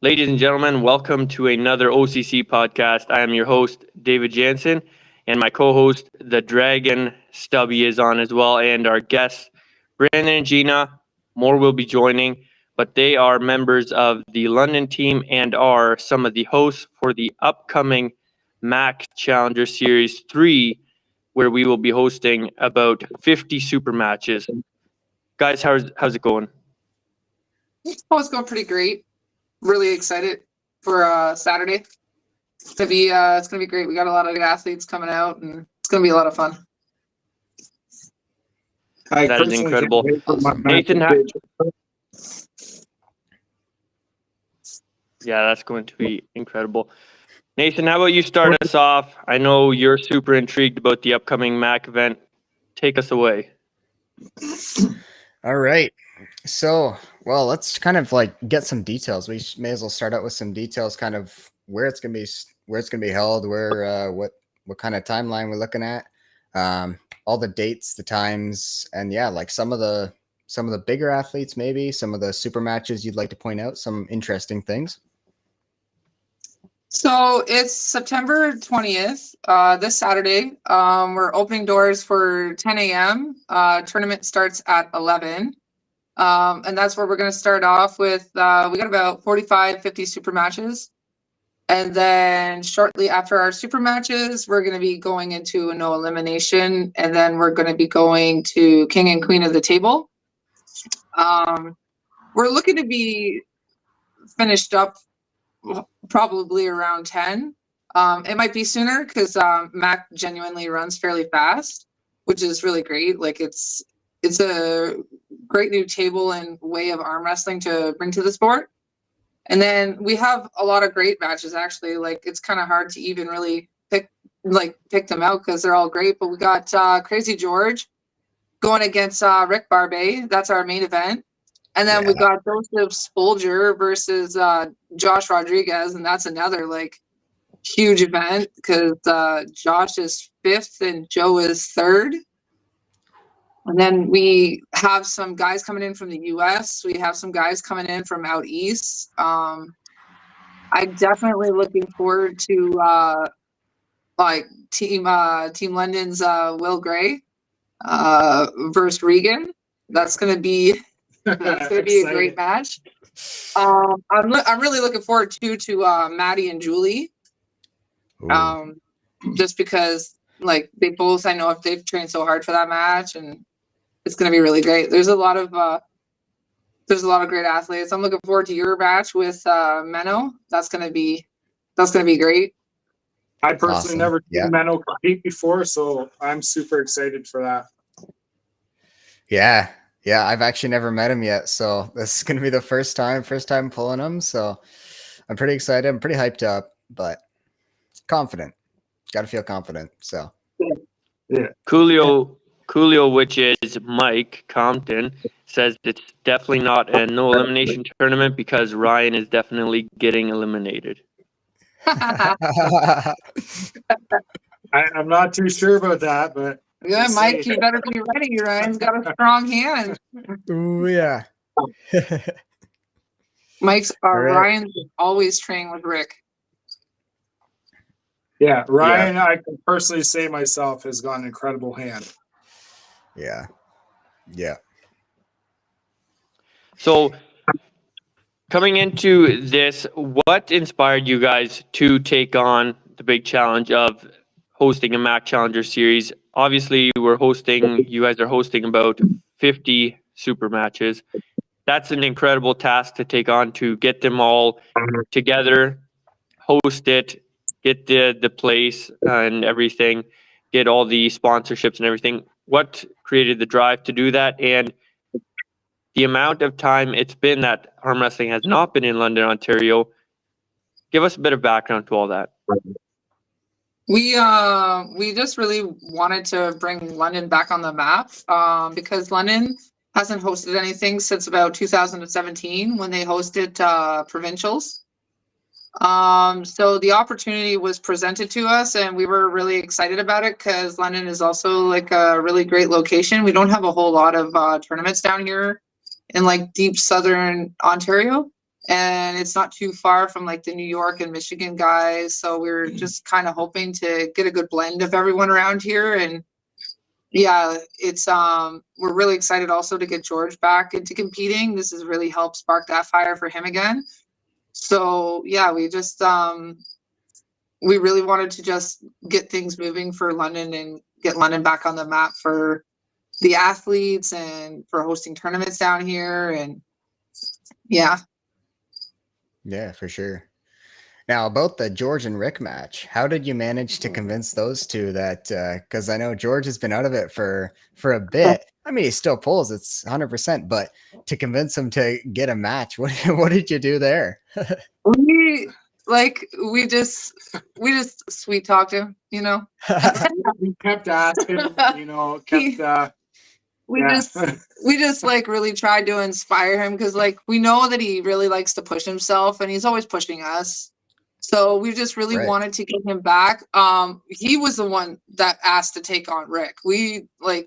Ladies and gentlemen, welcome to another OCC podcast. I am your host, David Jansen, and my co host, the Dragon Stubby, is on as well. And our guests, Brandon and Gina, more will be joining, but they are members of the London team and are some of the hosts for the upcoming MAC Challenger Series 3, where we will be hosting about 50 super matches. Guys, how's it going? Oh, it's going pretty great. Really excited for Saturday. It's gonna be great. We got a lot of good athletes coming out, and it's gonna be a lot of fun. That is incredible. Nathan, yeah, that's going to be incredible. Nathan, how about you start us off? I know you're super intrigued about the upcoming MAC event. Take us away. All right. So, well, let's kind of get some details. We may as well start out with some details, kind of where it's gonna be held, what kind of timeline we're looking at, all the dates, the times, and yeah, like some of the bigger athletes, maybe some of the super matches you'd like to point out, some interesting things. So it's September 20th, this Saturday. We're opening doors for 10 a.m. Tournament starts at 11. And that's where we're going to start off with. We got about 45, 50 super matches. And then shortly after our super matches, we're going to be going into a no elimination. And then we're going to be going to King and Queen of the Table. We're looking to be finished up probably around 10. It might be sooner because Mac genuinely runs fairly fast, which is really great. Like it's a great new table and way of arm wrestling to bring to the sport. And then we have a lot of great matches, actually. Like it's kind of hard to even really pick them out because they're all great. But we got Crazy George going against Rick Barbet. That's our main event. And then we got Joseph Spolger versus Josh Rodriguez, and that's another huge event because Josh is 5th and Joe is 3rd. And then we have some guys coming in from the U.S. We have some guys coming in from out east. I'm definitely looking forward to Team London's Will Gray versus Regan. That's gonna be a great match. I'm really looking forward to Maddie and Julie. Just because they both, I know if they've trained so hard for that match, and it's going to be really great. There's a lot of great athletes. I'm looking forward to your match with Menno. That's going to be great. I personally never seen Menno compete before, so I'm super excited for that. Yeah, I've actually never met him yet, so this is going to be the first time pulling him. So I'm pretty excited. I'm pretty hyped up, but confident. Got to feel confident. So yeah. Coolio, which is Mike Compton, says it's definitely not a no elimination tournament because Ryan is definitely getting eliminated. I'm not too sure about that, but yeah, Mike, you better be ready. Ryan's got a strong hand. Ooh, yeah. Ryan's always training with Rick. Yeah, Ryan, I can personally say myself, has got an incredible hand. Yeah. So coming into this, what inspired you guys to take on the big challenge of hosting a MAC Challenger Series? Obviously, you guys are hosting about 50 super matches. That's an incredible task to take on, to get them all together, host it, get the place and everything, get all the sponsorships and everything. What created the drive to do that, and the amount of time it's been that arm wrestling has not been in London, Ontario? Give us a bit of background to all that. We just really wanted to bring London back on the map because London hasn't hosted anything since about 2017 when they hosted provincials. So the opportunity was presented to us and we were really excited about it because London is also a really great location. We don't have a whole lot of tournaments down here in deep southern Ontario. and it's not too far from like the New York and Michigan guys. So we're just kind of hoping to get a good blend of everyone around here. And yeah, it's we're really excited also to get George back into competing. This has really helped spark that fire for him again. So yeah, we just we really wanted to just get things moving for London and get London back on the map for the athletes and for hosting tournaments down here. And yeah. Yeah, for sure. Now, about the George and Rick match, how did you manage to convince those two that, because I know George has been out of it for a bit. I mean, he still pulls, it's 100%, but to convince him to get a match, what did you do there? We just sweet talked him, you know. We kept asking, you know, we just like really tried to inspire him, because like we know that he really likes to push himself and he's always pushing us. So we just really wanted to get him back. He was the one that asked to take on Rick. He was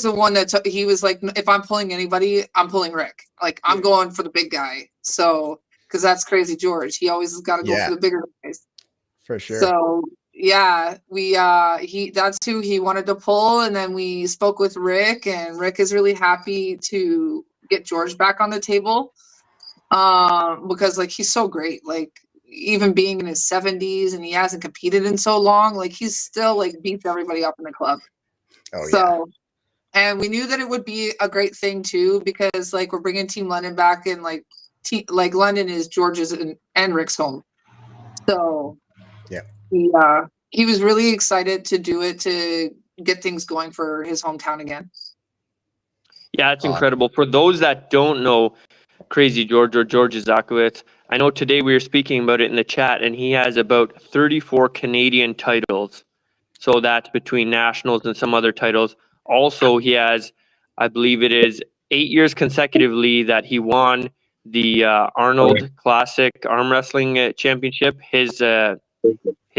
the one that he was like, if I'm pulling anybody, I'm pulling Rick. Like I'm going for the big guy. So because that's Crazy George. He always has got to go for the bigger guys. For sure. So yeah, that's who he wanted to pull. And then we spoke with Rick, and Rick is really happy to get George back on the table. Because like he's so great, like even being in his 70s and he hasn't competed in so long, like he's still like beats everybody up in the club. And we knew that it would be a great thing too, because like we're bringing Team London back, and like London is George's and Rick's home. So he was really excited to do it, to get things going for his hometown again. Yeah, it's incredible. For those that don't know Crazy George or George Zakowicz, I know today we were speaking about it in the chat, and he has about 34 Canadian titles. So that's between nationals and some other titles. Also, he has, I believe it is 8 years consecutively that he won the Arnold Classic Arm Wrestling Championship, his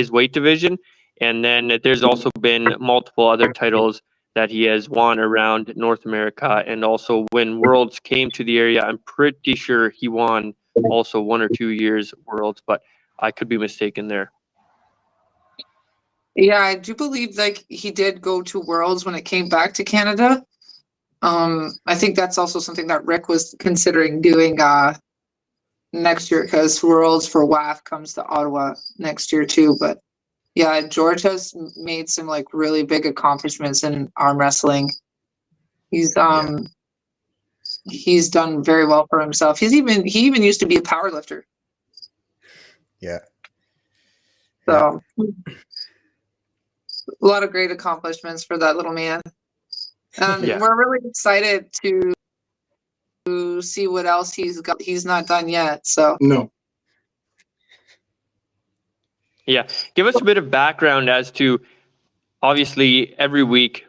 weight division. And then there's also been multiple other titles that he has won around North America. And also when Worlds came to the area, I'm pretty sure he won also 1 or 2 years Worlds, but I could be mistaken there. Yeah, I do believe like he did go to Worlds when it came back to Canada. I think that's also something that Rick was considering doing next year, because Worlds for WAF comes to Ottawa next year too. But yeah, George has made some like really big accomplishments in arm wrestling. He's done very well for himself. He even used to be a power lifter. Yeah. So a lot of great accomplishments for that little man. We're really excited to see what else he's got. He's not done yet. So no. Yeah. Give us a bit of background as to, obviously, every week,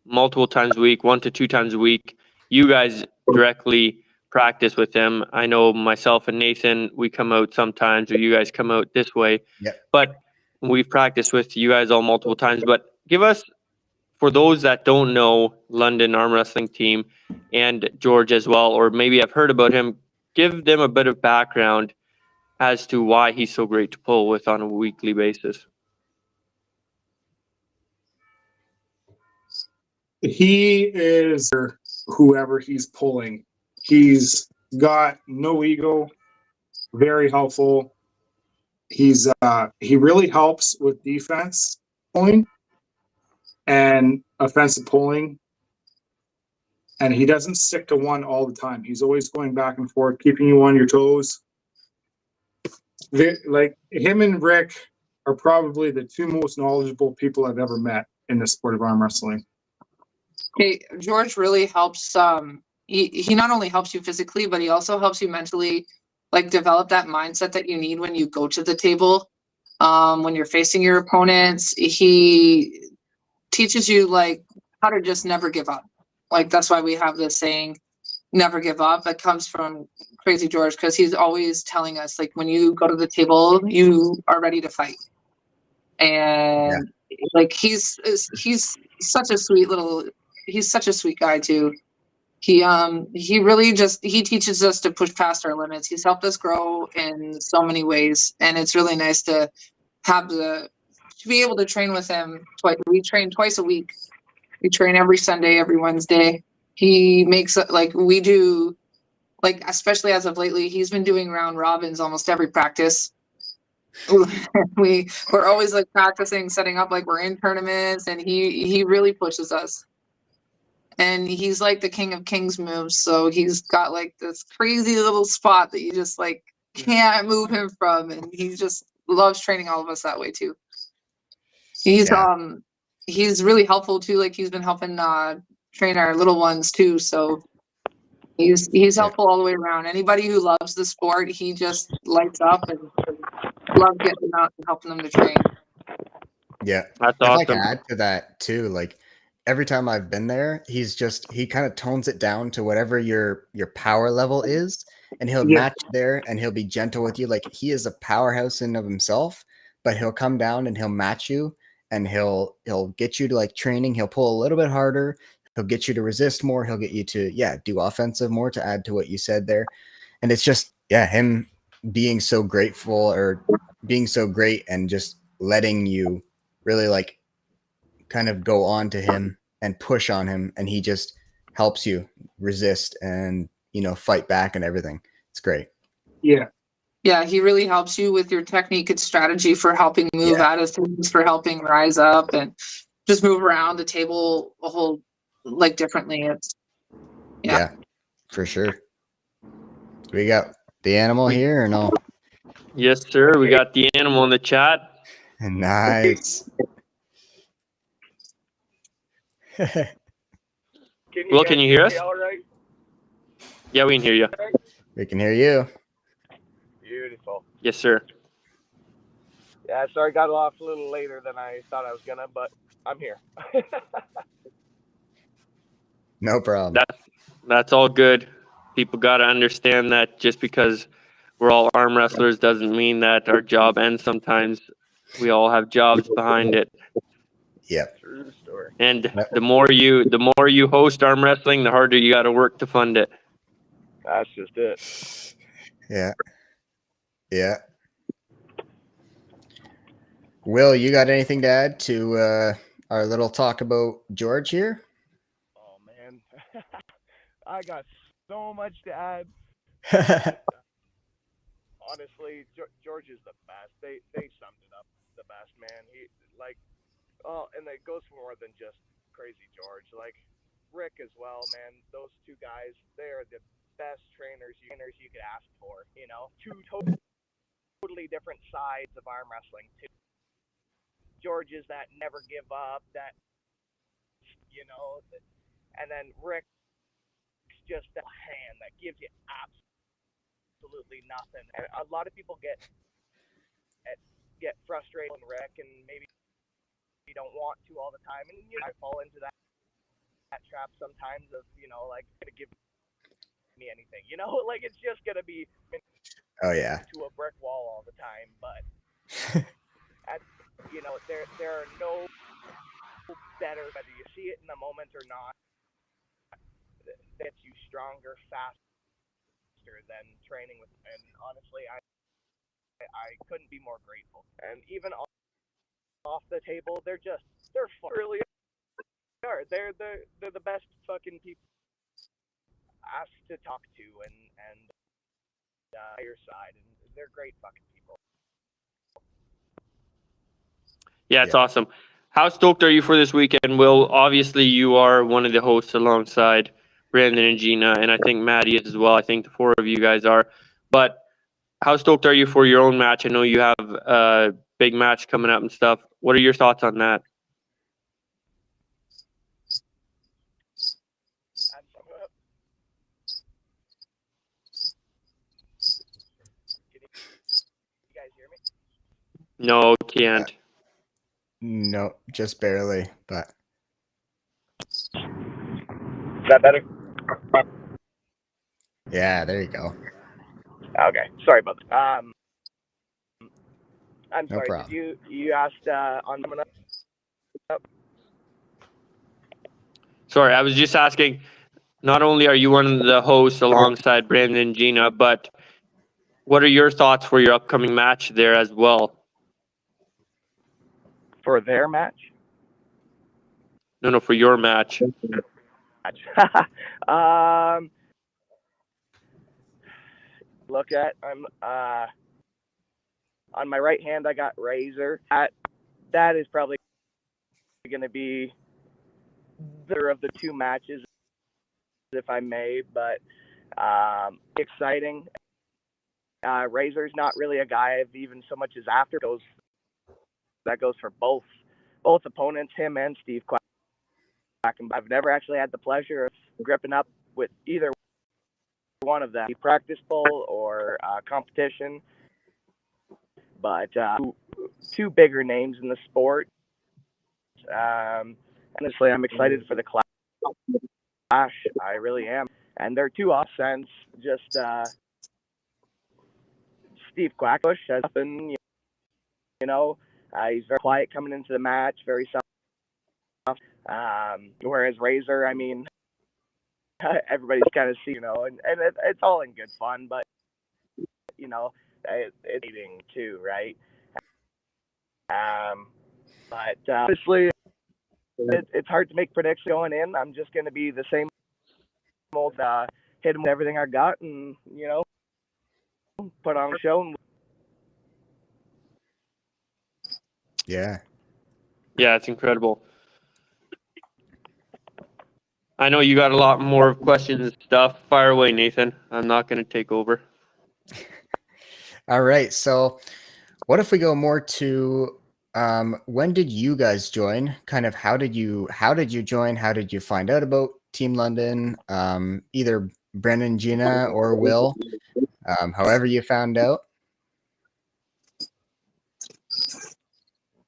multiple times a week, 1 to 2 times a week, you guys directly practice with him. I know myself and Nathan, we come out sometimes, or you guys come out this way. Yep. But we've practiced with you guys all multiple times. But give us, for those that don't know London Arm Wrestling Team and George as well, or maybe have heard about him, give them a bit of background as to why he's so great to pull with on a weekly basis. He is whoever he's pulling. He's got no ego, very helpful. He really helps with defense pulling and offensive pulling. And he doesn't stick to one all the time. He's always going back and forth, keeping you on your toes. Like him and Rick are probably the two most knowledgeable people I've ever met in the sport of arm wrestling. Okay, George really helps. He not only helps you physically, but he also helps you mentally, like develop that mindset that you need when you go to the table. When you're facing your opponents, he teaches you like how to just never give up. Like that's why we have this saying, "Never give up." That comes from Crazy George, because he's always telling us like when you go to the table, you are ready to fight. And like he's such a sweet guy too. He really just he teaches us to push past our limits. He's helped us grow in so many ways, and it's really nice to have to be able to train with him twice. We train twice a week. We train every Sunday, every Wednesday. He makes like we do, like especially as of lately, he's been doing round robins almost every practice. We're always like practicing, setting up like we're in tournaments, and he really pushes us. And he's like the king of kings moves, so he's got like this crazy little spot that you just like can't move him from, and he just loves training all of us that way too. He's really helpful too. Like he's been helping train our little ones too. So he's helpful all the way around. Anybody who loves the sport, he just lights up and loves getting them out and helping them to train. Yeah, That's if I awesome. can add to that too, like every time I've been there, he kind of tones it down to whatever your power level is, and he'll Yeah. match there, and he'll be gentle with you. Like he is a powerhouse in of himself, but he'll come down and he'll match you, and he'll get you to like training. He'll pull a little bit harder. He'll get you to resist more. He'll get you to do offensive more, to add to what you said there. And it's just him being so grateful, or being so great, and just letting you really like kind of go on to him and push on him, and he just helps you resist and fight back and everything. It's great. Yeah, he really helps you with your technique and strategy for helping move out of things, for helping rise up and just move around the table a whole like differently. It's for sure. We got the animal here or no? Yes, sir. We got the animal in the chat. Nice. Can you hear us? All right. Yeah, we can hear you. We can hear you. Beautiful. Yes, sir. Yeah, sorry, got off a little later than I thought I was gonna, but I'm here. No problem. That's all good. People got to understand that just because we're all arm wrestlers doesn't mean that our job ends. Sometimes we all have jobs behind it. Yep. True story. And the more you host arm wrestling, the harder you got to work to fund it. That's just it. Yeah. Yeah. Will, you got anything to add to our little talk about George here? Oh man, I got so much to add. Honestly, George is the best. They summed it up the best, man. He and it goes for more than just crazy George. Like Rick as well, man. Those two guys, they're the best trainers you could ask for. Two totally different sides of arm wrestling too. George is that never give up, that and then Rick's just that hand that gives you absolutely nothing. And a lot of people get frustrated with Rick, and maybe you don't want to all the time, and I fall into that trap sometimes of like gonna give me anything, like it's just gonna be to a brick wall all the time. But there are no better, whether you see it in the moment or not, that gets you stronger, faster than training with. And honestly, I couldn't be more grateful. And even off the table, they're really are. They're the best fucking people asked to talk to, and your side, and they're great fucking people. Yeah, it's awesome. How stoked are you for this weekend, Will? Obviously, you are one of the hosts alongside Brandon and Gina, and I think Maddie is as well. I think the four of you guys are. But how stoked are you for your own match? I know you have a big match coming up and stuff. What are your thoughts on that? Can you guys hear me? No, can't. No, just barely, but. Is that better? Yeah, there you go. Okay, sorry about that. I'm No sorry. problem. Did you asked on coming up? Sorry, I was just asking, not only are you one of the hosts alongside Brandon and Gina, but what are your thoughts for your upcoming match there as well? For their match? No, for your match. Look at I'm on my right hand I got Razor. That is probably going to be better of the two matches, if I may, but exciting. Razor's not really a guy I've even so much as after goes. That goes for both opponents, him and Steve Quack. I've never actually had the pleasure of gripping up with either one of them, practice bowl or competition. But two bigger names in the sport. Honestly, I'm excited for the clash. I really am. And they're two offense. Just Steve Quackush has been, he's very quiet coming into the match, very soft. Whereas Razor, I mean, everybody's kind of see, and it's all in good fun, but it's eating too, right? But honestly, it's hard to make predictions going in. I'm just going to be the same old, hit him with everything I got, and put on a show. Yeah. Yeah, it's incredible. I know you got a lot more questions and stuff. Fire away, Nathan. I'm not going to take over. All right. So what if we go more to when did you guys join? Kind of how did you join? How did you find out about Team London? Either Brendan, Gina, or Will, however you found out.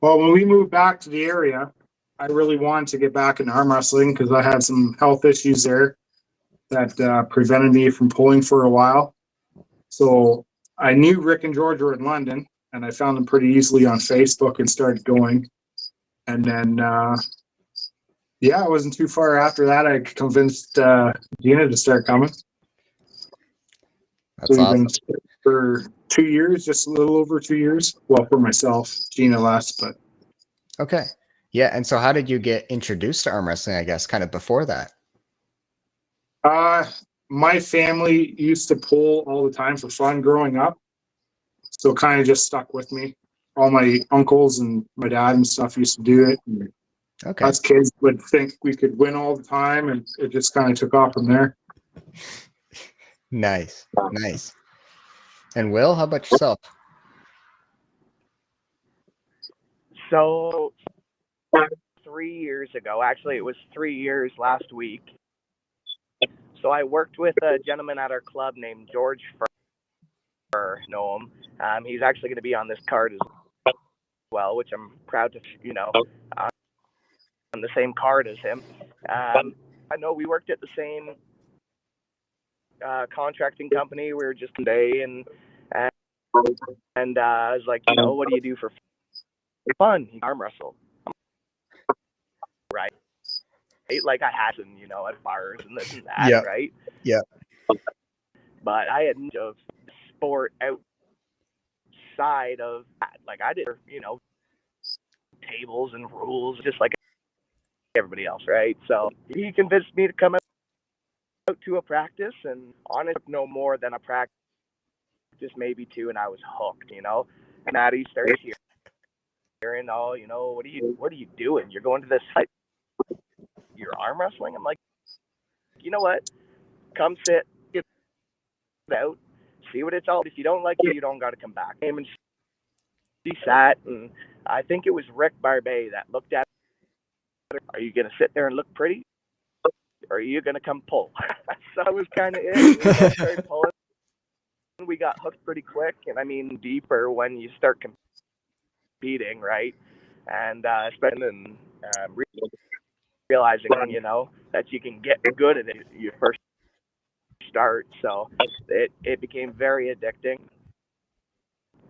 Well, when we moved back to the area, I really wanted to get back into arm wrestling because I had some health issues there that prevented me from pulling for a while. So I knew Rick and George were in London, and I found them pretty easily on Facebook and started going. And then, it wasn't too far after that, I convinced Gina to start coming. That's so we've awesome. been for 2 years, just a little over 2 years. Well, for myself, Gina less, but. Okay. Yeah. And so how did you get introduced to arm wrestling, I guess, kind of before that? My family used to pull all the time for fun growing up. So kind of just stuck with me. All my uncles and my dad and stuff used to do it. And Okay. us kids would think we could win all the time, and it just kind of took off from there. Nice. Nice. And Will, how about yourself? So 3 years ago, actually it was 3 years last week. So I worked with a gentleman at our club named George know him. He's actually going to be on this card as well, which I'm proud to, on the same card as him. I know we worked at the same contracting company. We were just today, and I was like, what do you do for fun? Arm wrestle, right? Like I had in, at bars and this and that, Yep. right? Yeah. But I had of sport outside of that. Like I did, tables and rules, just like everybody else, right? So he convinced me to come out to a practice, and honestly, no more than a practice, maybe two, and I was hooked, And Maddie starts hearing, what are you doing? You're going to this site, you're arm wrestling? I'm like, you know what? Come sit, get out, see what it's all. If you don't like it, you don't got to come back. And she sat, and I think it was Rick Barbet that looked at her. Are you going to sit there and look pretty? Or are you going to come pull? So that was kind of it. We both started pulling. We got hooked pretty quick, and I mean deeper when you start competing, right? And especially realizing, that you can get good at it your first start. So it became very addicting.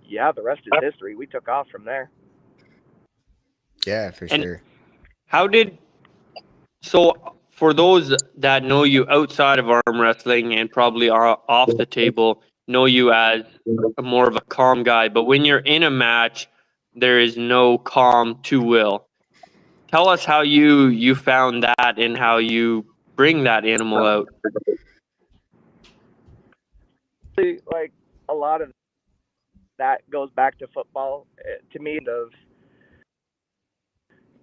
Yeah, the rest is history. We took off from there. Yeah, for And sure. so for those that know you outside of arm wrestling and probably are off the table, know you as more of a calm guy, but when you're in a match, there is no calm to will. Tell us how you found that and how you bring that animal out. Like a lot of that goes back to football. To me, of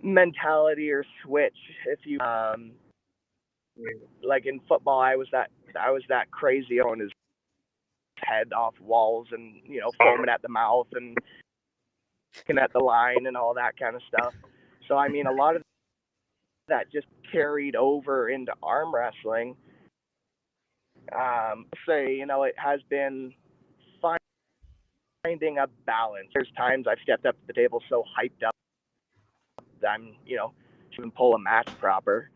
mentality or switch. If you like in football, I was that crazy on his head off walls and foaming at the mouth and looking at the line and all that kind of stuff. So I mean, a lot of that just carried over into arm wrestling. It has been finding a balance. There's times I've stepped up to the table so hyped up that I'm, even pull a match proper.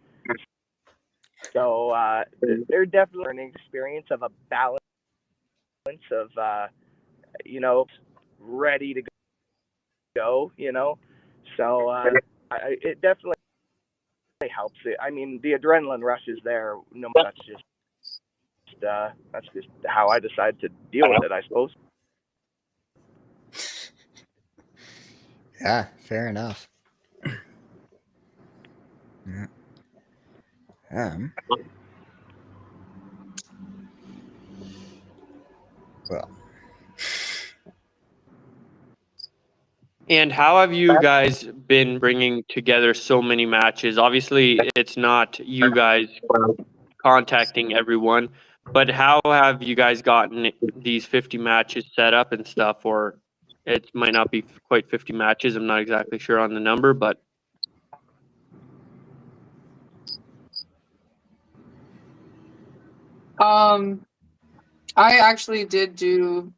So they're definitely an experience of a balance of, ready to go, So it definitely helps. I mean, the adrenaline rush is there. No, that's just how I decided to deal with it, I suppose. Yeah, fair enough. Yeah. Well. And how have you guys been bringing together so many matches? Obviously, it's not you guys contacting everyone, but how have you guys gotten these 50 matches set up and stuff? Or it might not be quite 50 matches. I'm not exactly sure on the number, but I actually did do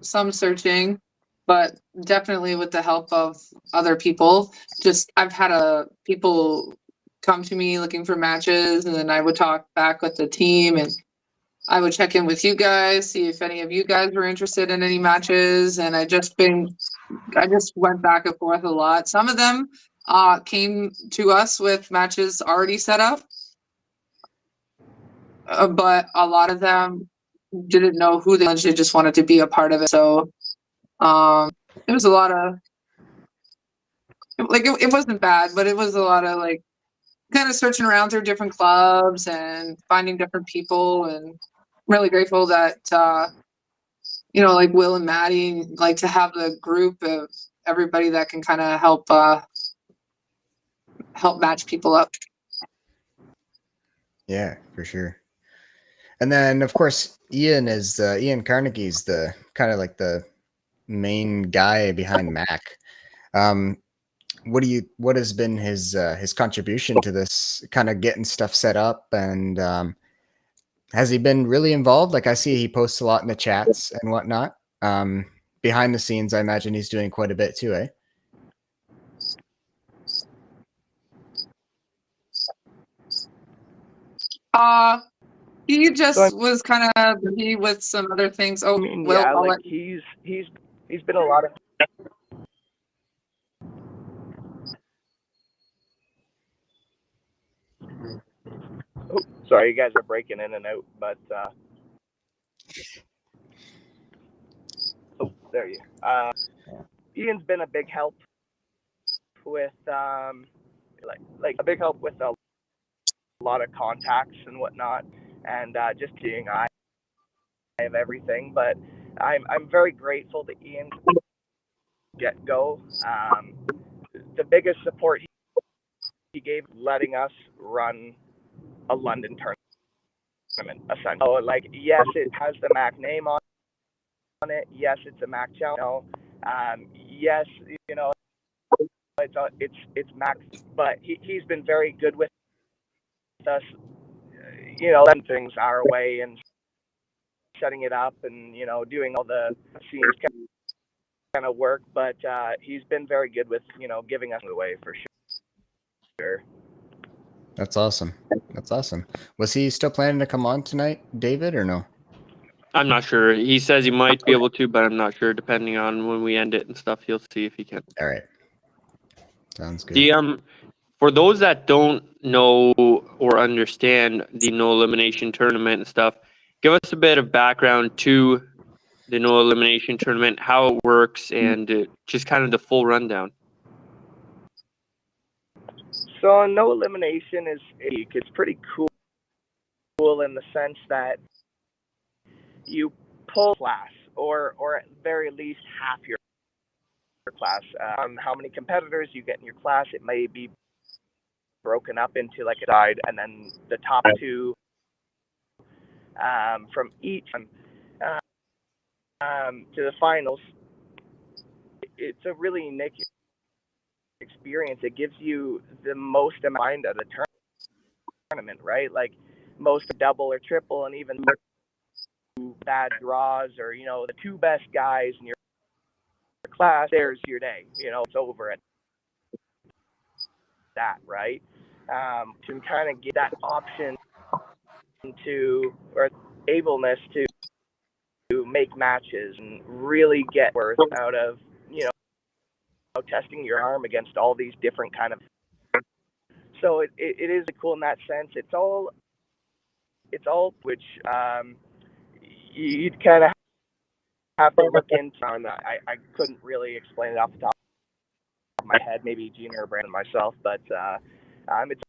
some searching, but definitely with the help of other people. Just I've had people come to me looking for matches, and then I would talk back with the team, and I would check in with you guys, see if any of you guys were interested in any matches, and I just went back and forth a lot. Some of them came to us with matches already set up, but a lot of them didn't know who they just wanted to be a part of it. So it was a lot of it wasn't bad, but it was a lot of kind of searching around through different clubs and finding different people. And I'm really grateful that Will and Maddie to have the group of everybody that can kind of help match people up. Yeah, for sure. And then, of course, Ian Carnegie's the kind of like the main guy behind Mac. What has been his contribution to this kind of getting stuff set up, and has he been really involved? Like I see he posts a lot in the chats and whatnot. Behind the scenes, I imagine he's doing quite a bit too, eh? He just was kind of busy with some other things. Oh, I mean, Will, yeah, he's been a lot of. Oh, sorry, you guys are breaking in and out, but there you. Ian's been a big help with a big help with a lot of contacts and whatnot, and just being I have everything. But I'm very grateful to Ian get go. The biggest support he gave letting us run a London tournament, essentially. So, yes, it has the Mac name on it. Yes, it's a Mac channel. Yes, it's Mac, but he's been very good with us, letting things our way and setting it up and doing all the scenes kind of work. But he's been very good with giving us the way for sure. That's awesome. That's awesome. Was he still planning to come on tonight, David, or no? I'm not sure. He says he might be able to, but I'm not sure. Depending on when we end it and stuff, he'll see if he can. All right. Sounds good. For those that don't know or understand the no elimination tournament and stuff, give us a bit of background to the no elimination tournament, how it works, and just kind of the full rundown. So no elimination is unique. It's pretty cool in the sense that you pull class, or at very least half your class. How many competitors you get in your class, it may be broken up into like a side, and then the top two from each to the finals. It's a really unique experience. It gives you the most amount of the tournament, right? Like most double or triple, and even bad draws, or the two best guys in your class. There's your day. It's over at that, right? To kind of get that option to, or ableness to make matches and really get worth out of testing your arm against all these different kind of. So it is cool in that sense. It's all which you'd kind of have to look into. I couldn't really explain it off the top of my head. Maybe Gina or Brandon myself, but it's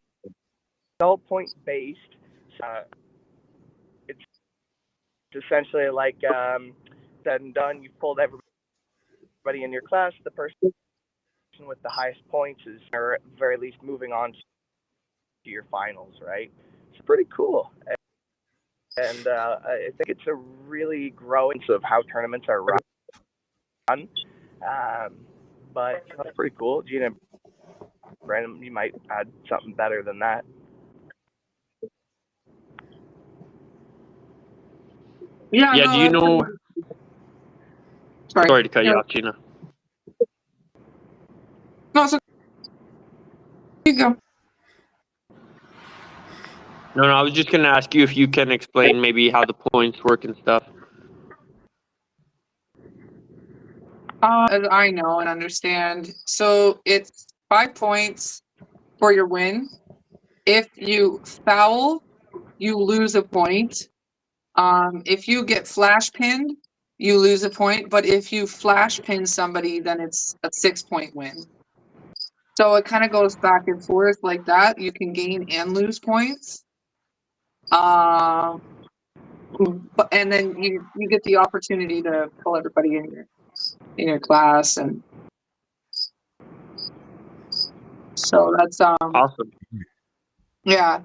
all point based. It's essentially like said and done. You've pulled everybody in your class. The person with the highest points is, or at the very least, moving on to your finals, right? It's pretty cool. And I think it's a really growing of how tournaments are run. But that's pretty cool. Gina, Brandon, you might add something better than that. Yeah. Yeah, No, do you know? Sorry to cut you No. off, Gina. No, so you go. No, I was just going to ask you if you can explain maybe how the points work and stuff. As I know and understand, so it's 5 points for your win. If you foul, you lose a point. If you get flash pinned, you lose a point. But if you flash pin somebody, then it's a 6-point win. So it kind of goes back and forth like that. You can gain and lose points. And then you get the opportunity to pull everybody in your class, and so that's Awesome. yeah.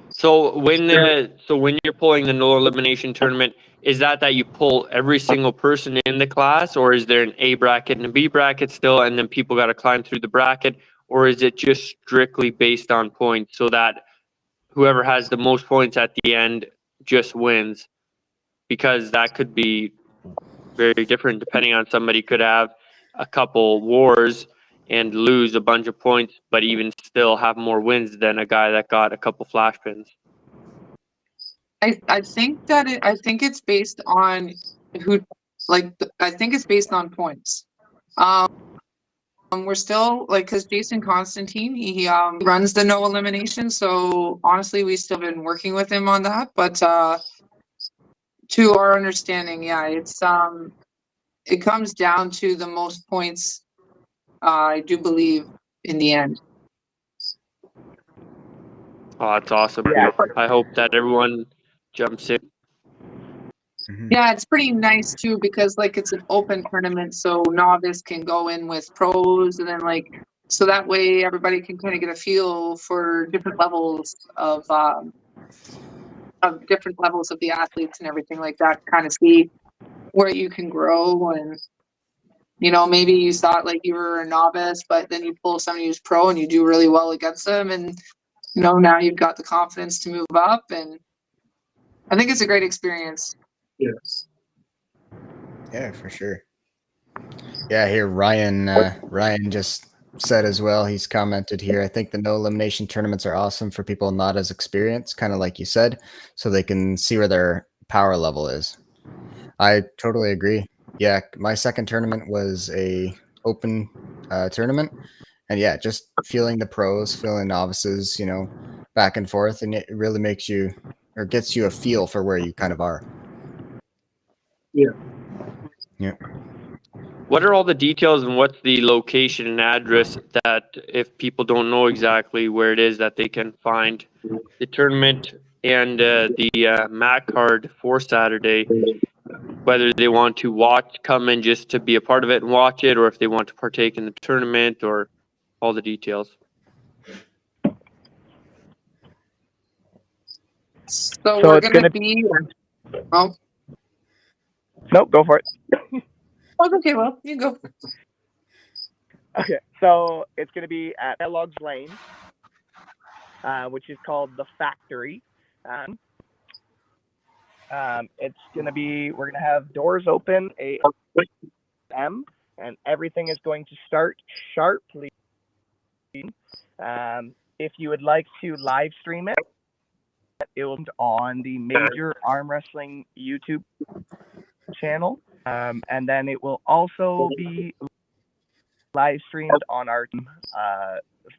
So when you're pulling the no elimination tournament, is that you pull every single person in the class, or is there an A bracket and a B bracket still, and then people got to climb through the bracket, or is it just strictly based on points, so that whoever has the most points at the end just wins? Because that could be very different depending on, somebody could have a couple wars and lose a bunch of points, but even still have more wins than a guy that got a couple flash pins. I think it's based on who, I think it's based on points. We're still because Jason Constantine, he runs the no elimination, so honestly we still been working with him on that, but to our understanding, yeah, it's it comes down to the most points, I do believe, in the end. Oh, that's awesome. Yeah. I hope that everyone jumps in. Mhm. Yeah, it's pretty nice too because it's an open tournament, so novice can go in with pros, and then so that way everybody can kind of get a feel for different levels of different levels of the athletes and everything like that. Kind of see where you can grow, and maybe you thought you were a novice, but then you pull somebody who's pro and you do really well against them, and now you've got the confidence to move up, and I think it's a great experience. Yes. Yeah, for sure. Yeah, here Ryan just said as well. He's commented here. I think the no elimination tournaments are awesome for people not as experienced, kind of like you said, so they can see where their power level is. I totally agree. Yeah, my second tournament was a open tournament, and yeah, just feeling the pros, feeling novices, back and forth, and it really makes you or gets you a feel for where you kind of are. Yeah. Yeah. What are all the details and what's the location and address that if people don't know exactly where it is that they can find the tournament and the MAC card for Saturday, whether they want to come in just to be a part of it and watch it, or if they want to partake in the tournament, or all the details. So So we're it's gonna gonna be. Oh, Nope, go for it. oh, okay. Well, you go. Okay, so it's going to be at Kellogg's Lane, which is called the Factory. It's going to be, we're going to have doors open 8 a.m. and everything is going to start sharply. If you would like to live stream it, it will be on the Major Armwrestling YouTube channel, and then it will also be live streamed on our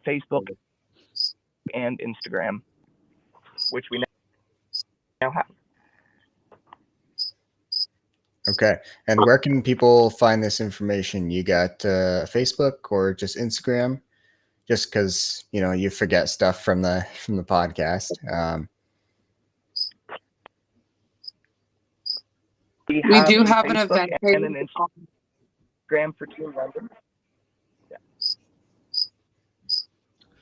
Facebook and Instagram, which we now have. Okay. And where can people find this information? You got Facebook or just Instagram? Just because you forget stuff from the podcast. We do a have an Facebook event and an page. Instagram for Team London.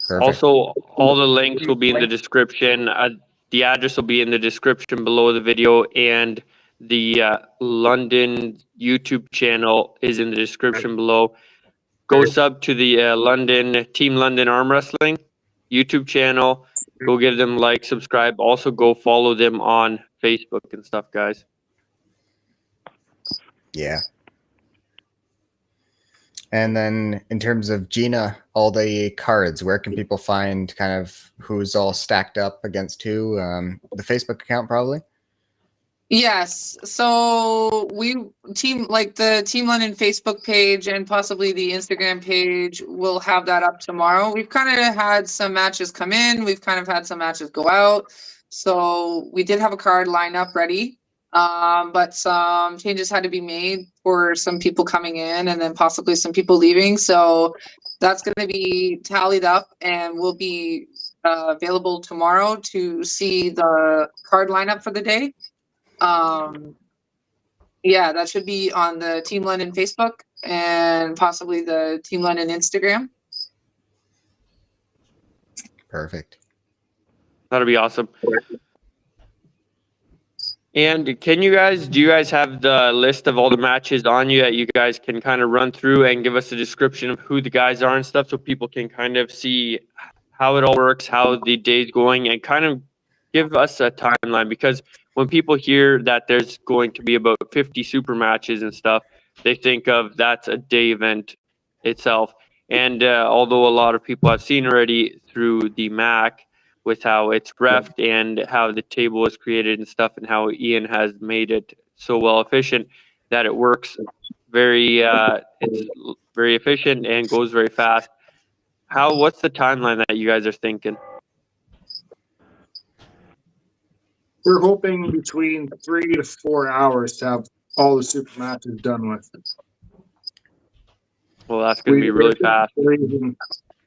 Perfect. Also, all the links will be in the description. The address will be in the description below the video, and the London YouTube channel is in the description below. Go sub to the Team London Arm Wrestling YouTube channel. Go give them like, subscribe. Also, go follow them on Facebook and stuff, guys. Yeah. And then in terms of Gina, all the cards, where can people find kind of who's all stacked up against who? The Facebook account, probably? Yes. So the Team London Facebook page and possibly the Instagram page will have that up tomorrow. We've kind of had some matches come in. We've kind of had some matches go out. So we did have a card line up ready. But some changes had to be made for some people coming in and then possibly some people leaving. So that's going to be tallied up and will be available tomorrow to see the card lineup for the day. Yeah, that should be on the Team London Facebook and possibly the Team London Instagram. Perfect. That'll be awesome. And do you guys have the list of all the matches on you that you guys can kind of run through and give us a description of who the guys are and stuff, so people can kind of see how it all works, how the day's going, and kind of give us a timeline? Because when people hear that there's going to be about 50 super matches and stuff, they think of that's a day event itself. And although a lot of people have seen already through the MAC, with how it's refed and how the table is created and stuff, and how Ian has made it so well efficient that it works it's very efficient and goes very fast. What's the timeline that you guys are thinking? We're hoping between 3 to 4 hours to have all the super matches done with. Well, that's going to be really fast. Reason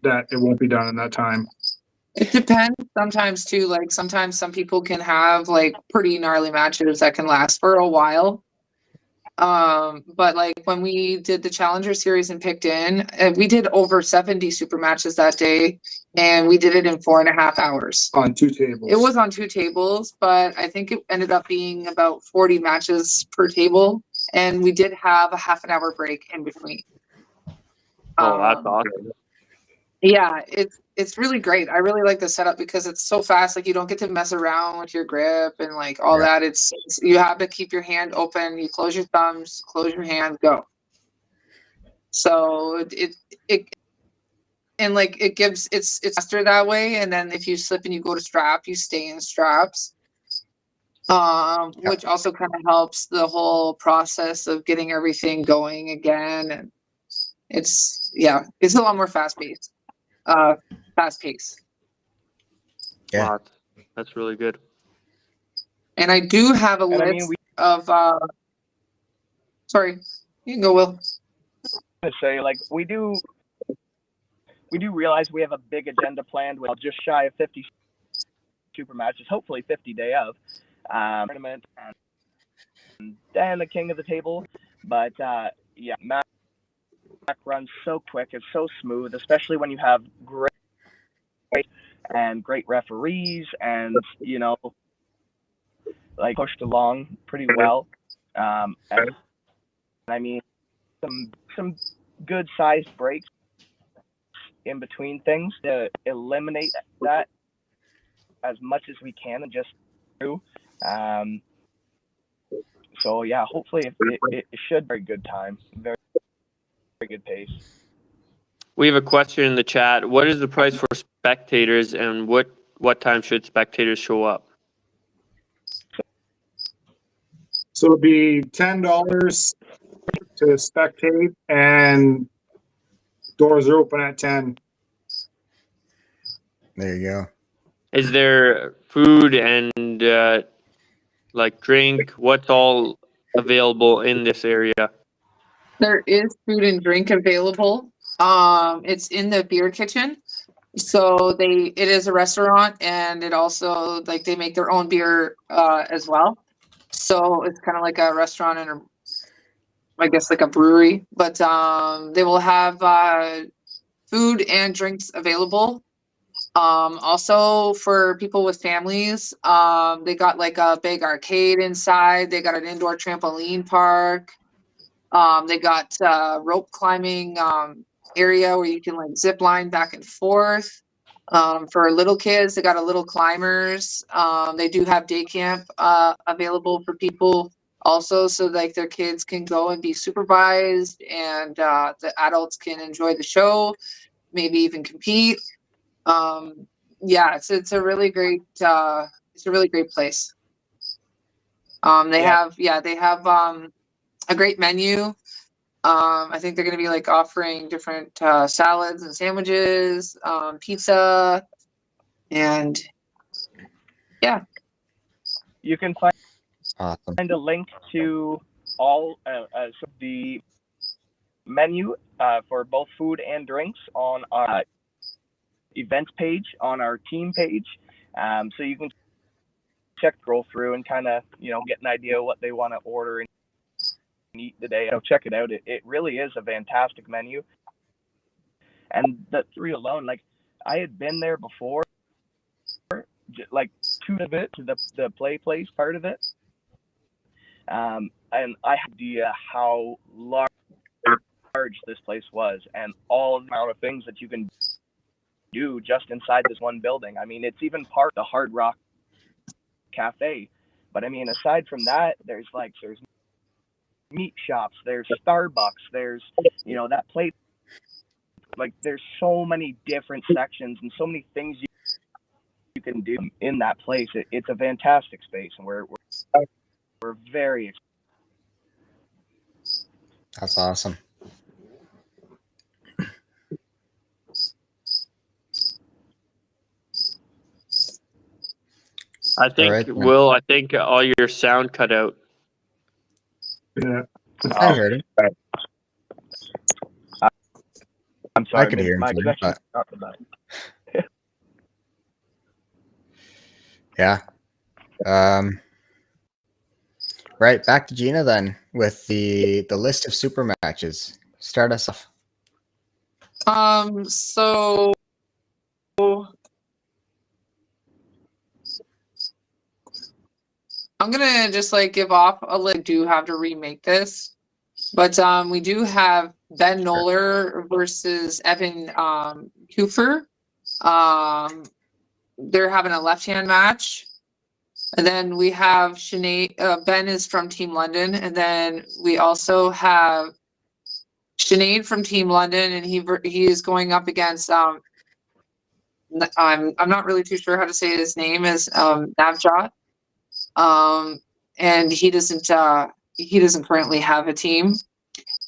that it won't be done in that time. It depends sometimes too. Like sometimes some people can have like pretty gnarly matches that can last for a while. But like when we did the Challenger Series in Picton, we did over 70 super matches that day, and we did it in 4.5 hours. On 2 tables. It was on 2 tables, but I think it ended up being about 40 matches per table, and we did have a half an hour break in between. Oh, that's awesome. Yeah, it's really great. I really like the setup because it's so fast. Like you don't get to mess around with your grip and like all that. It's you have to keep your hand open. You close your thumbs, close your hand, go. So it and like it gives it's faster that way. And then if you slip and you go to strap, you stay in straps. Which also kind of helps the whole process of getting everything going again. And it's yeah, it's a lot more fast paced. Fast paced. Yeah. Wow, that's really good. And I do have a And I list mean, we of sorry, you can go, Will. to say like we do realize we have a big agenda planned with just shy of 50 super matches, hopefully 50 day of tournament, and then the king of the table. But yeah, Mac runs so quick, it's so smooth, especially when you have great referees, and like pushed along pretty well. And I mean, some good sized breaks in between things to eliminate that as much as we can and just through. So yeah, hopefully it should be a good time, very good pace. We have a question in the chat. What is the price for spectators, and what time should spectators show up? So it'd be $10 to spectate, and doors are open at 10. There you go. Is there food and like drink? What's all available in this area? There is food and drink available. It's in the beer kitchen. So it is a restaurant, and it also like they make their own beer as well. So it's kind of like a restaurant and I guess like a brewery, but they will have food and drinks available. Also for people with families, they got like a big arcade inside. They got an indoor trampoline park. They got rope climbing area where you can like zip line back and forth. For little kids, they got a little climbers. They do have day camp available for people also, so like their kids can go and be supervised, and the adults can enjoy the show, maybe even compete. Yeah, it's a really great place. They have a great menu. I think they're going to be like offering different salads and sandwiches, pizza, and yeah. You can Awesome. find a link to all the menu for both food and drinks on our events page on our team page. So you can scroll through and kind of get an idea of what they want to order and eat today. Check it out. It really is a fantastic menu. And the three alone, like I had been there before, like to the play place part of it. And I had no idea how large this place was, and all the amount of things that you can do just inside this one building. I mean, it's even part of the Hard Rock Cafe. But I mean, aside from that, there's meat shops, there's Starbucks, there's that place. Like there's so many different sections and so many things you can do in that place. It's a fantastic space, and we're very excited. That's awesome. I think, right, Will, I think all your sound cut out. Yeah. I heard it. I'm sorry, I could hear him my too, connection's but not the best. yeah. Right, back to Gina then with the list of super matches. Start us off. So I'm gonna just like give off a list. Do have to remake this, but we do have Ben Noller versus Evan Kufer. They're having a left-hand match. And then we have Sinead. Ben is from Team London, and then we also have Sinead from Team London, and he is going up against I'm not really too sure how to say his name is Navjot. And he doesn't currently have a team.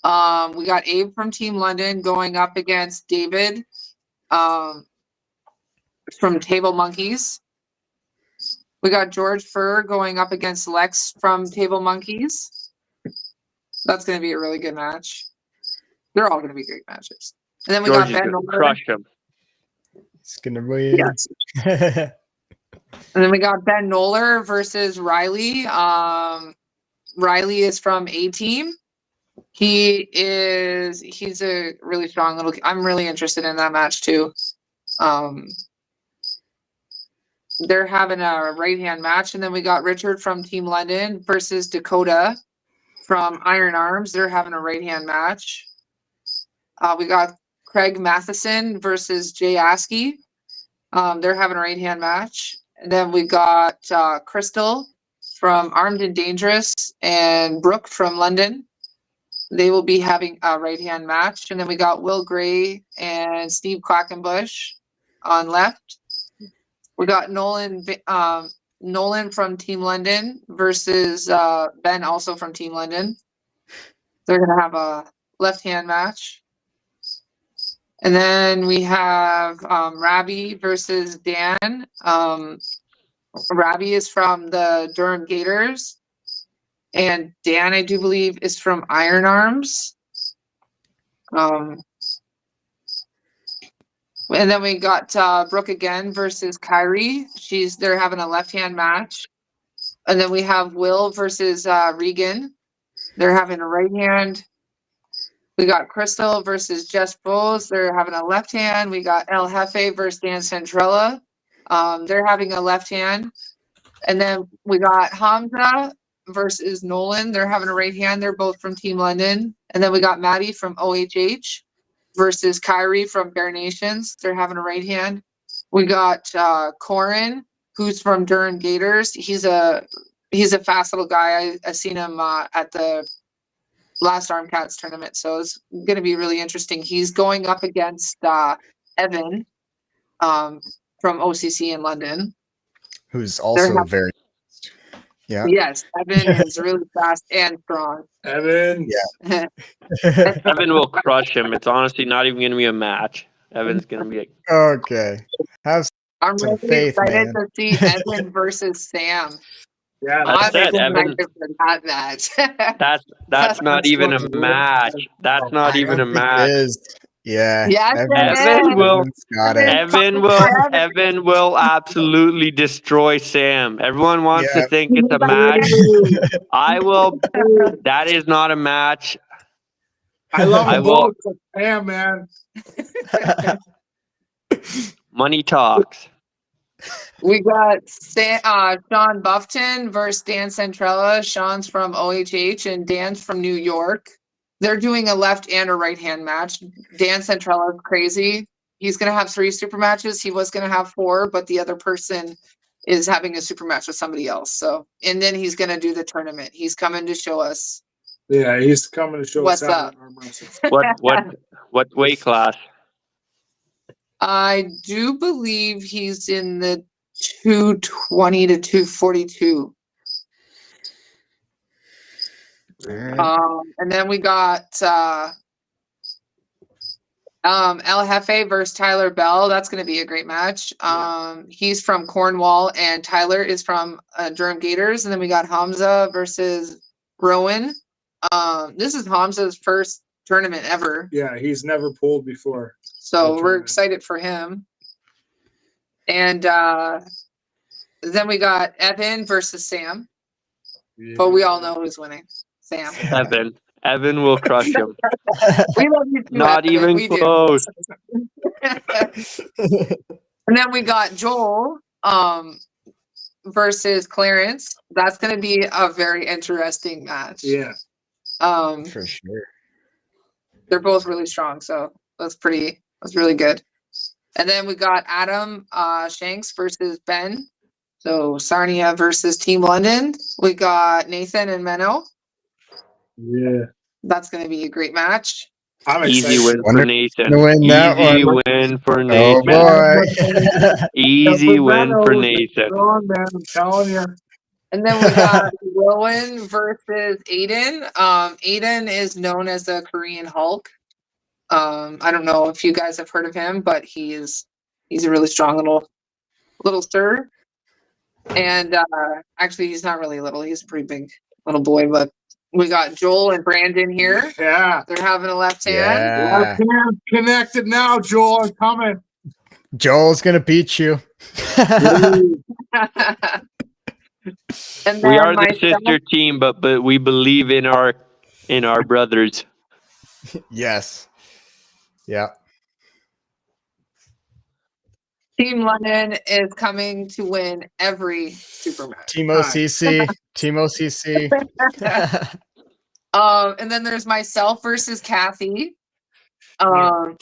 We got Abe from Team London going up against David from Table Monkeys. We got George Furr going up against Lex from Table Monkeys. That's going to be a really good match. They're all going to be great matches. And then we George got is Ben going to Nolan. crush him. It's gonna win. Yes. And then we got Ben Noller versus Riley. Riley is from A-Team. He's a really strong little. I'm really interested in that match too. They're having a right hand match, and then we got Richard from Team London versus Dakota from Iron Arms. They're having a right hand match. We got Craig Matheson versus Jay Askey. They're having a right hand match. And then we got Crystal from Armed and Dangerous and Brooke from London. They will be having a right hand match. And then we got Will Gray and Steve Quackenbush on left. We got Nolan from Team London versus Ben, also from Team London. They're going to have a left hand match. And then we have Rabi versus Dan. Rabi is from the Durham Gators. And Dan, I do believe, is from Iron Arms. And then we got Brooke again versus Kyrie. They're having a left-hand match. And then we have Will versus Regan. They're having a right hand. We got Crystal versus Jess Bowles. They're having a left hand. We got El Jefe versus Dan Centrella. They're having a left hand. And then we got Hamza versus Nolan. They're having a right hand. They're both from Team London. And then we got Maddie from OHH versus Kyrie from Bear Nations. They're having a right hand. We got Corin, who's from Durham Gators. He's a fast little guy. I seen him at the last Armcats tournament, so it's going to be really interesting. He's going up against Evan from OCC in London. Who's also very yeah. Yes, Evan is really fast and strong. Evan. Yeah. Evan will crush him. It's honestly not even going to be a match. Evan's going to be Okay. I'm some really faith, excited man. to see Evan versus Sam. Yeah, I I'm said Evan. excited for that match. That's not even a match. That's not even a match. It is. Yeah. Yes, Evan will. Got it. Evan will absolutely destroy Sam. Everyone wants to think it's a match. I will. That is not a match. I love I them will- both. Damn, man. Money talks. We got Sean Buffton versus Dan Centrella. Sean's from OHH and Dan's from New York. They're doing a left and a right hand match. Dan Centrella is crazy. He's going to have 3 super matches. He was going to have 4, but the other person is having a super match with somebody else. So, and then he's going to do the tournament. He's coming to show us. Yeah, he's coming to show What's us up? What weight class? I do believe he's in the 220 to 242. And then we got El Jefe versus Tyler Bell. That's going to be a great match. He's from Cornwall and Tyler is from Durham Gators. And then we got Hamza versus Rowan. This is Hamza's first tournament ever. Yeah, he's never pulled before. So we're excited for him. And then we got Evan versus Sam. Yeah. But we all know who's winning. Sam. Evan will crush him. We love you too, Not Evan. even We do. close. And then we got Joel versus Clarence. That's going to be a very interesting match. Yeah. For sure. They're both really strong, so that's really good. And then we got Adam Shanks versus Ben. So Sarnia versus Team London. We got Nathan and Menno. Yeah. That's going to be a great match. I'm Easy excited. win for Nathan. Gonna win that Easy one. win for Oh Nathan. boy. Easy win for Nathan. Strong, man. I'm telling you. And then we got Rowan versus Aiden. Aiden is known as the Korean Hulk. I don't know if you guys have heard of him, but he's a really strong little sir. And actually, he's not really little. He's a pretty big little boy. But we got Joel and Brandon here. Yeah. They're having a left hand. Yeah. We're connected now, Joel. I'm coming. Joel's gonna beat you. And We then are the myself, sister team, but we believe in our brothers. Yes. Yeah. Team London is coming to win every super match. Team OCC. Team OCC. And then there's myself versus Kathy. And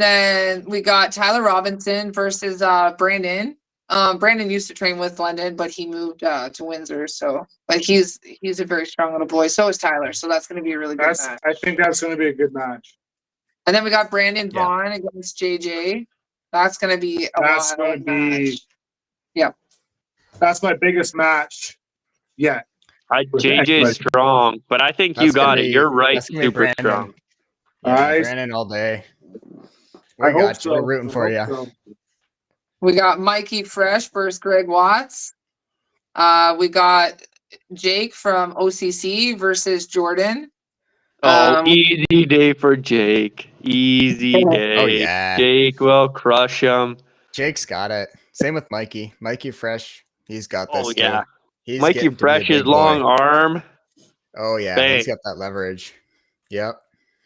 then we got Tyler Robinson versus Brandon. Brandon used to train with London, but he moved to Windsor. So, like, he's a very strong little boy. So is Tyler. So that's going to be a really good match. I think that's going to be a good match. And then we got Brandon Vaughn against JJ. That's going to be That's going to be. match. Yep. That's my biggest match yet. JJ is strong, but I think you That's got gonna it. be- You're right, that's gonna be super Brandon. strong. Yeah, Alright. Brandon all day. I We hope got you. so. We're rooting for I you. hope so. We got Mikey Fresh versus Greg Watts. We got Jake from OCC versus Jordan. Oh, easy day for Jake. Easy day. Oh, yeah. Jake will crush him. Jake's got it. Same with Mikey. Mikey Fresh. He's got this. Oh, yeah. Too. He's Mikey getting to be a Fresh, his big boy. long arm. Oh yeah, Bang. he's got that leverage. Yep.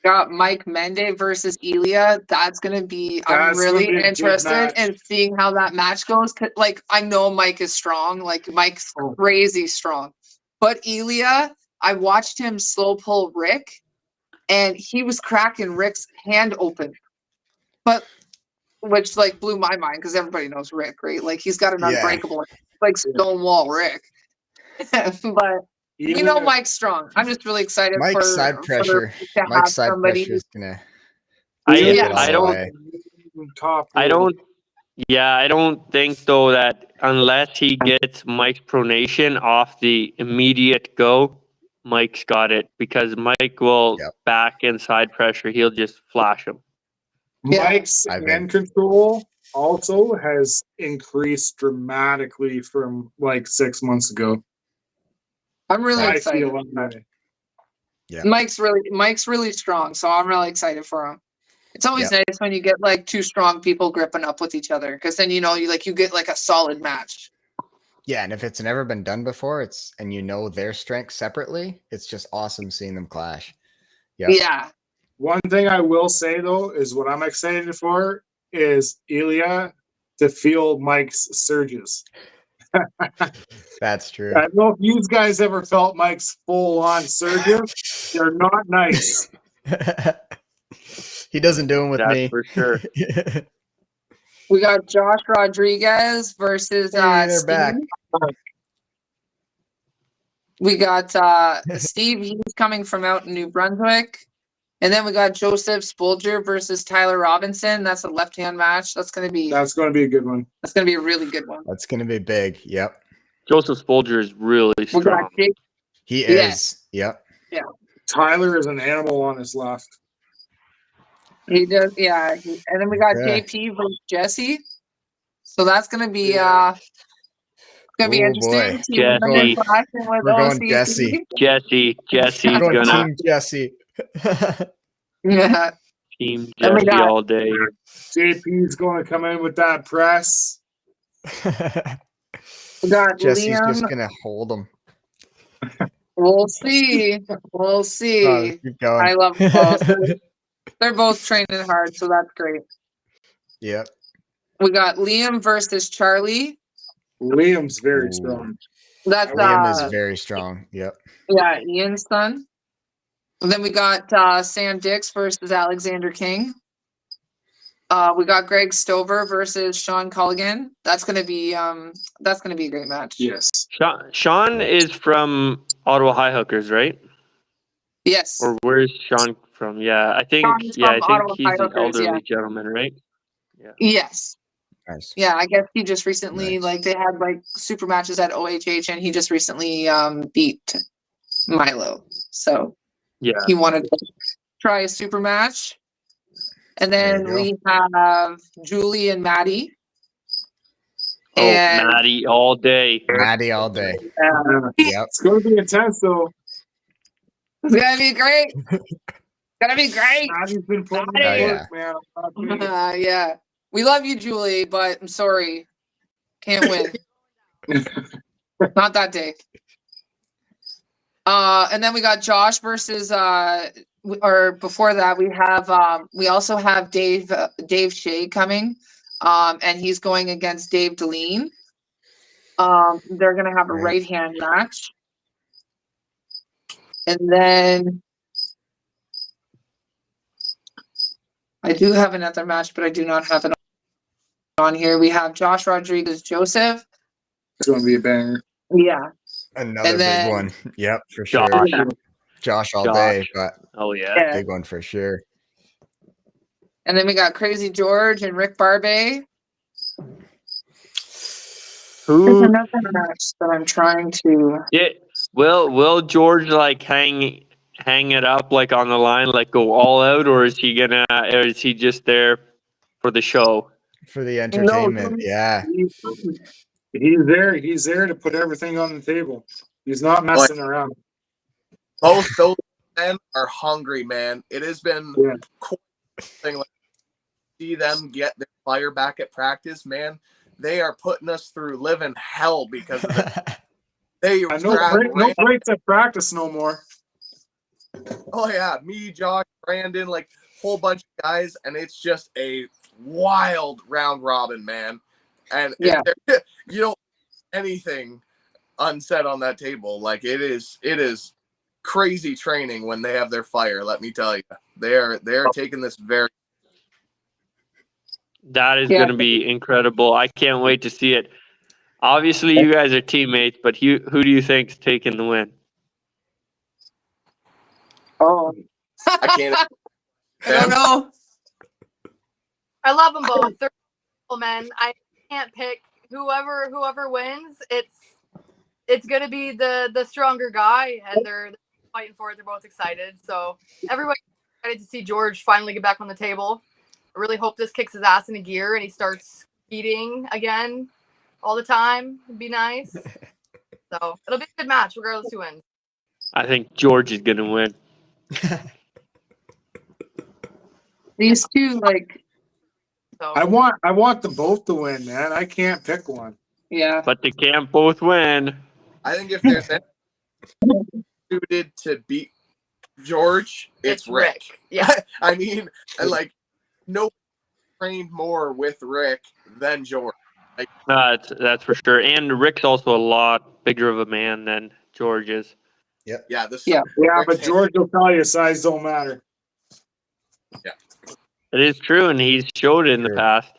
Got Mike Mende versus Elia. That's gonna be. I'm That's really gonna be a good interested match. in seeing how that match goes. Like, I know Mike is strong. Like, Mike's Oh. crazy strong. But Elia, I watched him slow pull Rick, and he was cracking Rick's hand open. But which like blew my mind because everybody knows Rick, right? Like, he's got an Yeah. unbreakable, like Stonewall Rick. But you know Mike's strong. I'm just really excited Mike's side pressure. to have Mike's side somebody. pressure is gonna. I take it I all don't away. Top. I don't. Yeah, I don't think though that unless he gets Mike's pronation off the immediate go, Mike's got it because Mike will Yep. back and side pressure. He'll just flash him. Yeah. Mike's I've hand been- control also has increased dramatically from like 6 months ago. I'm really I excited. feel like that. Yeah. Mike's really strong, so I'm really excited for him. It's always nice when you get like two strong people gripping up with each other, because then you get like a solid match. Yeah, and if it's never been done before, and you know their strengths separately, it's just awesome seeing them clash. Yep. Yeah. One thing I will say though is what I'm excited for is Ilya to feel Mike's surges. That's true. I don't know if you guys ever felt Mike's full-on surges. They're not nice. He doesn't do them with That's me. for sure. We got Josh Rodriguez versus Hey, they're Steve. back. We got Steve. He's coming from out in New Brunswick. And then we got Joseph Spolger versus Tyler Robinson. That's a left-hand match. That's gonna be That's going to be a good one. a really good one. That's gonna be big. Yep. Joseph Spolger is really We strong. got Jake. He Yeah. is. Yep. Tyler is an animal on his left. He does, yeah. And then we got Okay. JP versus Jesse. So that's gonna be Yeah. gonna be Oh, interesting. boy. Team London Jesse. clashing with We're going OCC. Jesse. Jesse's We're going gonna Team Jesse. Yeah. team And we Jesse got- all day. JP's going to come in with that press. We got Jesse's Liam. just gonna hold him. We'll see. We'll see. Oh, keep going. I love them both. They're both training hard, so that's great. Yep. We got Liam versus Charlie. Liam's very Ooh. strong. That's Liam is very strong. Yep. yeah, Ian's son. And then we got Sam Dix versus Alexander King. We got Greg Stover versus Sean Culligan. That's gonna be a great match. Yes. Sean is from Ottawa High Hookers, right? Yes. Or where's Sean from? Yeah, I think Sean's from Ottawa he's High an Hookers, elderly yeah. gentleman, right? Yes. Nice. Yeah, I guess he just recently Nice. like they had like super matches at OHH, and he just recently beat Milo. So Yeah. he wanted to try a super match. And There you then go. we have Julie and Maddie. Oh, And Maddie all day. Maddie all day. Yep. It's going to be intense, though. it's gonna be great. Gonna be great. Maddie's been putting Oh, in yeah. work, man. I'm not kidding. Yeah. We love you, Julie, but I'm sorry. Can't win. Not that day. And then we got Josh versus or before that we have we also have Dave Shea coming. And he's going against Dave Deline. They're gonna have a Right. right hand match. And then I do have another match, but I do not have it on here. We have Josh Rodriguez Joseph. It's going to be a banger. Yeah. Another And big then- one. Yep, for sure. Josh. Josh all Josh. day, but Oh yeah. Yeah. big one for sure. And then we got Crazy George and Rick Barbe. There's Who? another match that I'm trying to. Yeah. Will George like hang it up like on the line, like go all out, or is he just there for the show? For the entertainment. Yeah. He's there. He's there to put everything on the table. He's not messing around. Both those men are hungry, man. It has been Yeah. quite a thing. Like, see them get their fire back at practice, man. They are putting us through living hell because of it. They No breaks at practice no more. Oh yeah, me, Josh, Brandon, like whole bunch of guys, and it's just a wild round robin, man. And Yeah. you don't anything unsaid on that table. Like it is crazy training when they have their fire. Let me tell you, they're taking this very. That is Yeah. going to be incredible. I can't wait to see it. Obviously, you guys are teammates, but who do you think's taking the win? Oh. I can't. I don't know. I love them both. They're cool men. I can't pick whoever wins. It's gonna be the stronger guy, and they're fighting for it. They're both excited. So everybody's excited to see George finally get back on the table. I really hope this kicks his ass into gear and he starts eating again all the time. It'd be nice. So it'll be a good match regardless who wins. I think George is going to win. These two, like, So I want them both to win, man. I can't pick one. yeah. But they can't both win. I think if there's anyone suited to beat George, it's Rick. Yeah. I mean, and like no trained more with Rick than George. That's for sure. And Rick's also a lot bigger of a man than George is. Yeah, this. Yeah. Yeah, but George will tell you size don't matter. It is true, and he's showed it in the Sure. past.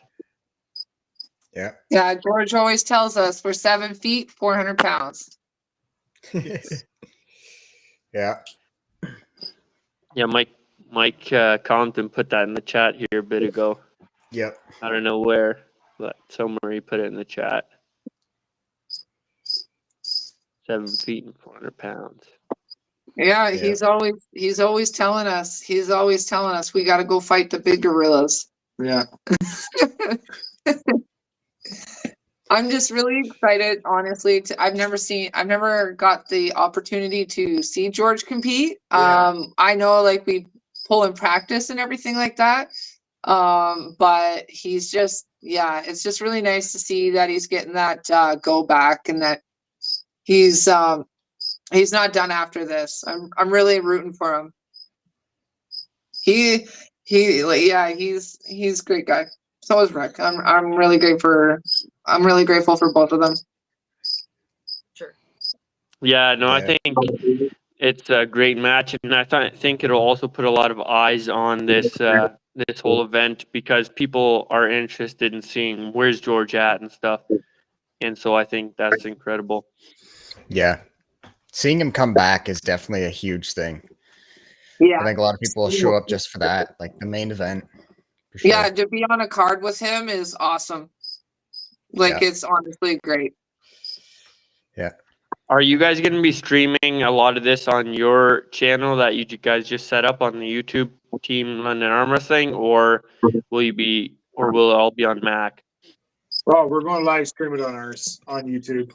Yeah. Yeah. George always tells us we're 7 feet, 400 pounds. Yeah. Yeah, Mike Compton put that in the chat here a bit ago. Yep. I don't know where, but somewhere he put it in the chat. 7 feet and 400 pounds. Yeah, Yeah. he's always telling us we got to go fight the big gorillas. Yeah. I'm just really excited, honestly. I've never got the opportunity to see George compete. Yeah. I know like we pull in practice and everything like that. But he's just, it's just really nice to see that he's getting that go back and that he's not done after this. I'm really rooting for him. He's a great guy. So is Rick. I'm really grateful for both of them. Sure. Yeah, no, I Yeah. think it's a great match, and I think it'll also put a lot of eyes on this this whole event because people are interested in seeing where's George at and stuff, and so I think that's incredible. Yeah. Seeing him come back is definitely a huge thing. Yeah. I think a lot of people will show up just for that, like the main event. For sure. Yeah, to be on a card with him is awesome. Like, Yeah. it's honestly great. Are you guys going to be streaming a lot of this on your channel that you guys just set up on the YouTube Team London Arm Wrestling, or will it all be on Mac? Oh, we're going to live stream it on ours on YouTube.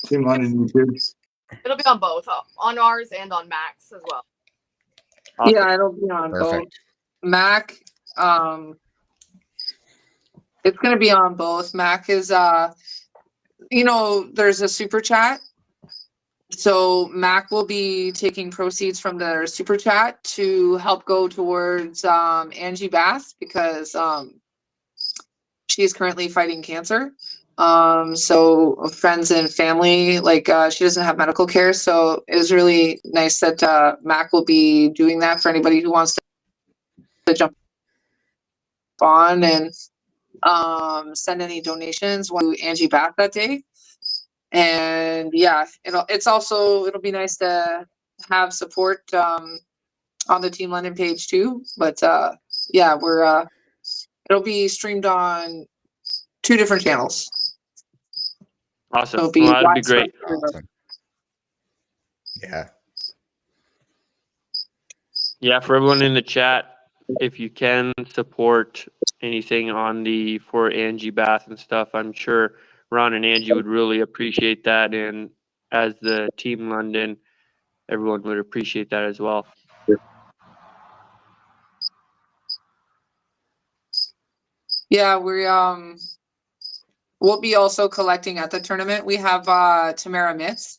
Team London YouTube. It'll be on both, on ours and on Max as well. Awesome. Yeah, it'll be on both. Perfect. Mac, it's gonna be on both. Mac is there's a super chat. So Mac will be taking proceeds from their super chat to help go towards Angie Bass, because she is currently fighting cancer. So friends and family, she doesn't have medical care. So it was really nice that Mac will be doing that for anybody who wants to jump on and send any donations to Angie Bath that day. And yeah, it'll be nice to have support on the Team London page too. But yeah, it'll be streamed on 2 different channels. Awesome. It'll be Well, that'd be live streamed. great. Awesome. Yeah. Yeah, for everyone in the chat, if you can support anything for Angie Bath and stuff, I'm sure Ron and Angie would really appreciate that. And as the Team London, everyone would appreciate that as well. Yeah, we'll be also collecting at the tournament. We have Tamara Mitz.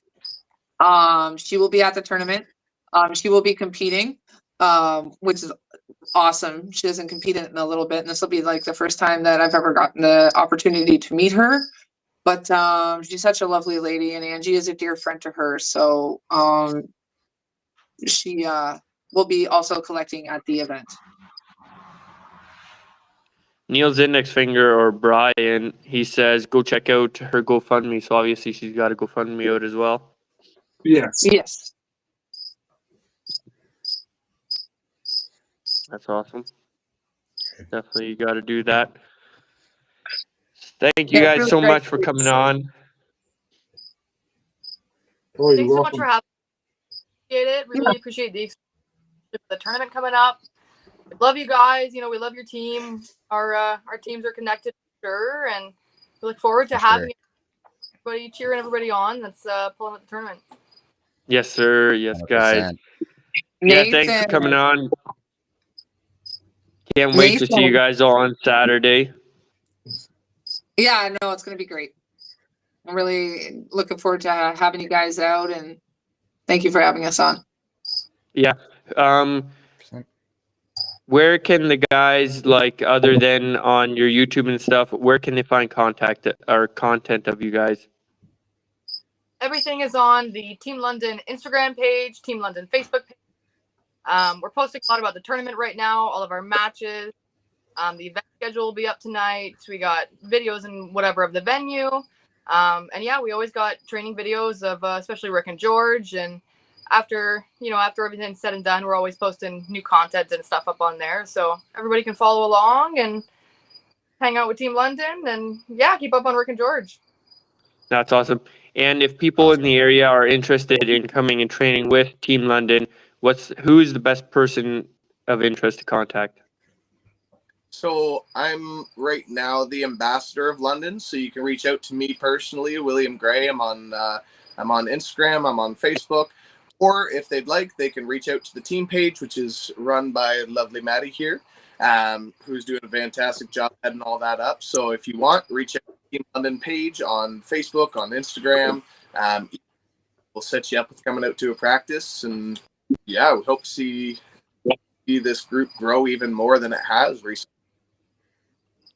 She will be at the tournament. She will be competing, which is awesome. She hasn't competed in a little bit, and this will be like the first time that I've ever gotten the opportunity to meet her. But she's such a lovely lady, and Angie is a dear friend to her. So she will be also collecting at the event. Neil's index finger, or Brian, he says, go check out her GoFundMe. So obviously she's got a GoFundMe out as well. Yes. Yes. That's awesome. Definitely, you got to do that. Thank you Yeah, guys really so great. much for coming on. Oh, you're Thanks so much welcome. for having me. Appreciate it. Really appreciate the tournament coming up. We love you guys. We love your team. Our teams are connected for sure, and we look forward to having everybody, cheering everybody on that's pulling at the tournament. Yes, sir. Yes, guys. 100%. Yeah, thanks for coming on. Can't wait to see you guys all on Saturday. Yeah, I know it's going to be great. I'm really looking forward to having you guys out, and thank you for having us on. Yeah. Where can the guys, other than on your YouTube and stuff, where can they find content of you guys? Everything is on the Team London Instagram page, Team London Facebook page. We're posting a lot about the tournament right now, all of our matches. The event schedule will be up tonight. So we got videos and whatever of the venue. And yeah, we always got training videos of especially Rick and George. And after everything's said and done, we're always posting new content and stuff up on there. So everybody can follow along and hang out with Team London, and yeah, keep up on Rick and George. That's awesome. And if people in the area are interested in coming and training with Team London, who's the best person of interest to contact? So I'm right now the ambassador of London, so you can reach out to me personally, William Gray. I'm on Instagram, I'm on Facebook, or if they'd like, they can reach out to the team page, which is run by lovely Maddie here, who's doing a fantastic job heading all that up. So if you want, reach out to the Team London page on Facebook, on Instagram. We'll set you up with coming out to a practice, and yeah, we hope to see this group grow even more than it has recently.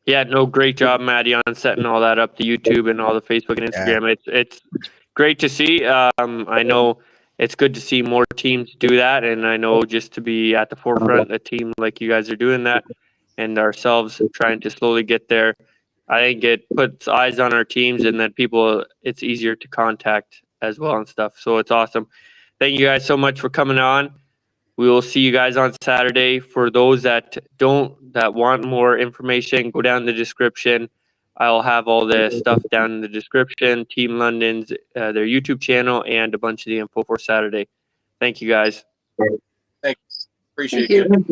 Yeah, no, great job, Maddie, on setting all that up, the YouTube and all the Facebook and Instagram. It's great to see. I know it's good to see more teams do that, and I know just to be at the forefront, a team like you guys are doing that, and ourselves trying to slowly get there. I think it puts eyes on our teams, and then it's easier to contact as well and stuff. So it's awesome. Thank you guys so much for coming on. We will see you guys on Saturday. For those that want more information, go down in the description. I'll have all the stuff down in the description. Team London's their YouTube channel and a bunch of the info for Saturday. Thank you guys. Appreciate Thank you. you.